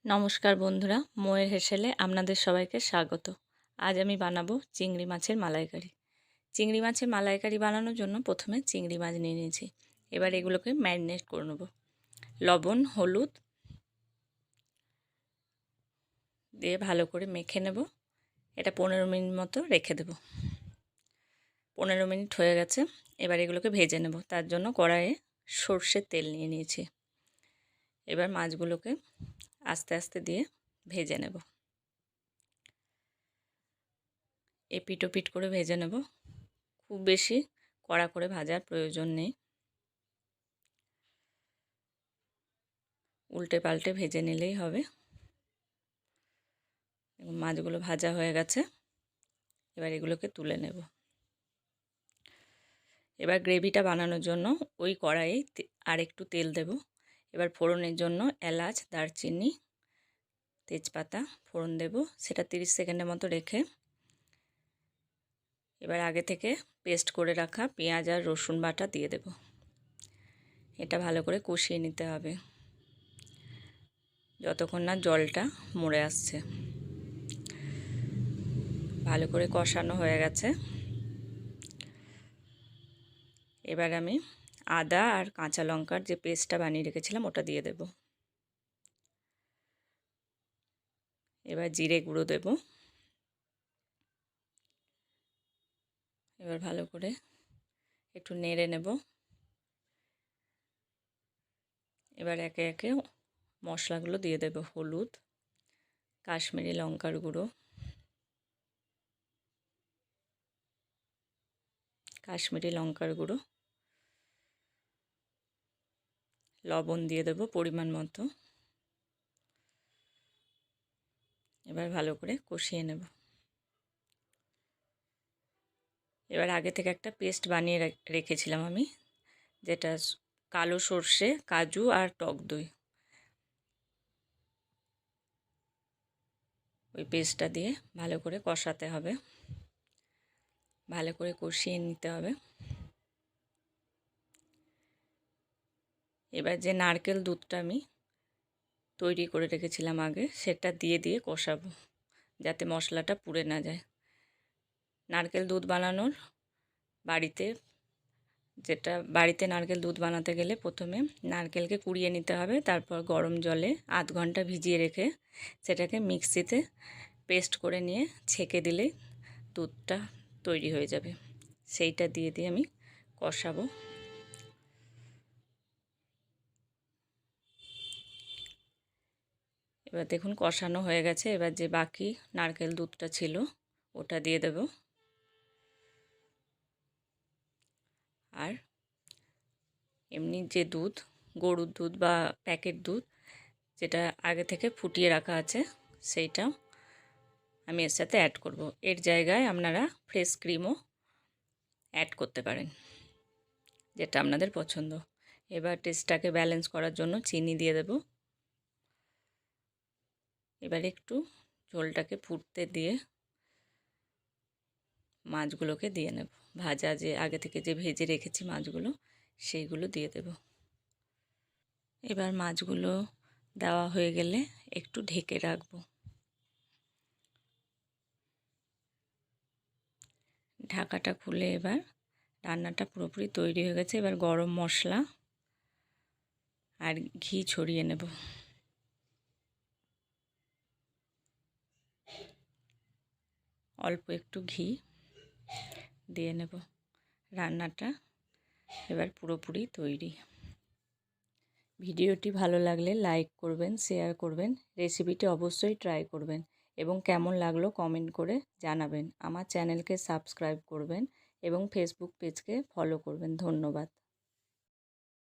নমস্কার বন্ধুরা, মোয়ের হেসেলে আপনাদের সবাইকে স্বাগত। আজ আমি বানাবো চিংড়ি মাছের মালাইকারি। চিংড়ি মাছের মালাইকারি বানানোর জন্য প্রথমে চিংড়ি মাছ নিয়ে নিয়েছি। এবার এগুলোকে ম্যারিনেট করে নেব। লবণ, হলুদ দিয়ে ভালো করে মেখে নেব। এটা 15 মিনিট মতো রেখে দেব। 15 মিনিট হয়ে গেছে। এবার এগুলোকে ভেজে নেব। তার জন্য কড়াইয়ে সর্ষের তেল নিয়ে নিয়েছি। এবার মাছগুলোকে আস্তে আস্তে দিয়ে ভেজে নেব। এপিট ওপিট করে ভেজে নেব। খুব বেশি কড়া করে ভাজার প্রয়োজন নেই। উল্টে পাল্টে ভেজে নিলেই হবে। মাছগুলো ভাজা হয়ে গেছে। এবার এগুলোকে তুলে নেব। এবার গ্রেভিটা বানানোর জন্য ওই কড়াইয়ে আর একটু তেল দেব। এবার ফোড়নের জন্য এলাচ, দারচিনি, তেজপাতা ফোড়ন দেব। সেটা 30 সেকেন্ডের মতো রেখে এবার আগে থেকে পেস্ট করে রাখা পেঁয়াজ আর রসুন বাটা দিয়ে দেব। এটা ভালো করে কষিয়ে নিতে হবে যতক্ষণ না জলটা মরে আসছে। ভালো করে কষানো হয়ে গেছে। এবার আমি আদা আর কাঁচা লঙ্কার যে পেস্টটা বানিয়ে রেখেছিলাম ওটা দিয়ে দেব। এবার জিরে গুঁড়ো দেব। এবার ভালো করে একটু নেড়ে নেব। এবার একে একে মশলাগুলো দিয়ে দেব। হলুদ, কাশ্মীরি লঙ্কার গুঁড়ো, লবণ দিয়ে দেব পরিমাণ মতো। এবার ভালো করে কষিয়ে নেব। এবার আগে থেকে একটা পেস্ট বানিয়ে রেখেছিলাম আমি, যেটা কালো সর্ষে, কাজু আর টক দই, ওই পেস্টটা দিয়ে ভালো করে কষাতে হবে। ভালো করে কষিয়ে নিতে হবে। এবার যে নারকেল দুধটা আমি তৈরি করে রেখেছিলাম আগে, সেটা দিয়ে দিয়ে কষাবো যাতে মশলাটা পুড়ে না যায়। নারকেল দুধ বানানোর বাড়িতে নারকেল দুধ বানাতে গেলে প্রথমে নারকেলকে কুড়িয়ে নিতে হবে। তারপর গরম জলে আধ ঘন্টা ভিজিয়ে রেখে সেটাকে মিক্সিতে পেস্ট করে নিয়ে ছেঁকে দিলেই দুধটা তৈরি হয়ে যাবে। সেইটা দিয়ে দিয়ে আমি কষাবো। এবার দেখুন কষানো হয়ে গেছে। এবার যে বাকি নারকেল দুধটা ছিল ওটা দিয়ে দেব। আর এমনি যে দুধ, গরুর দুধ বা প্যাকেট দুধ যেটা আগে থেকে ফুটিয়ে রাখা আছে, সেইটাও আমি এর সাথে অ্যাড করব। এর জায়গায় আপনারা ফ্রেশ ক্রিমও অ্যাড করতে পারেন, যেটা আপনাদের পছন্দ। এবার টেস্টটাকে ব্যালেন্স করার জন্য চিনি দিয়ে দেব। এবার একটু ঝোলটাকে ফুটতে দিয়ে মাছগুলোকে দিয়ে নেব। ভাজা যে আগে থেকে যে ভেজে রেখেছি মাছগুলো, সেইগুলো দিয়ে দেব। এবার মাছগুলো দেওয়া হয়ে গেলে একটু ঢেকে রাখবো। ঢাকাটা খুলে এবার রান্নাটা পুরোপুরি তৈরি হয়ে গেছে। এবার গরম মশলা আর ঘি ছড়িয়ে নেব। অল্প একটু ঘি দিয়ে নেব। রান্নাটা এবার পুরোপুরি তৈরি। ভিডিওটি ভালো লাগলে লাইক করবেন, শেয়ার করবেন, রেসিপিটি অবশ্যই ট্রাই করবেন এবং কেমন লাগলো কমেন্ট করে জানাবেন। আমার চ্যানেলকে সাবস্ক্রাইব করবেন এবং ফেসবুক পেজকে ফলো করবেন। ধন্যবাদ।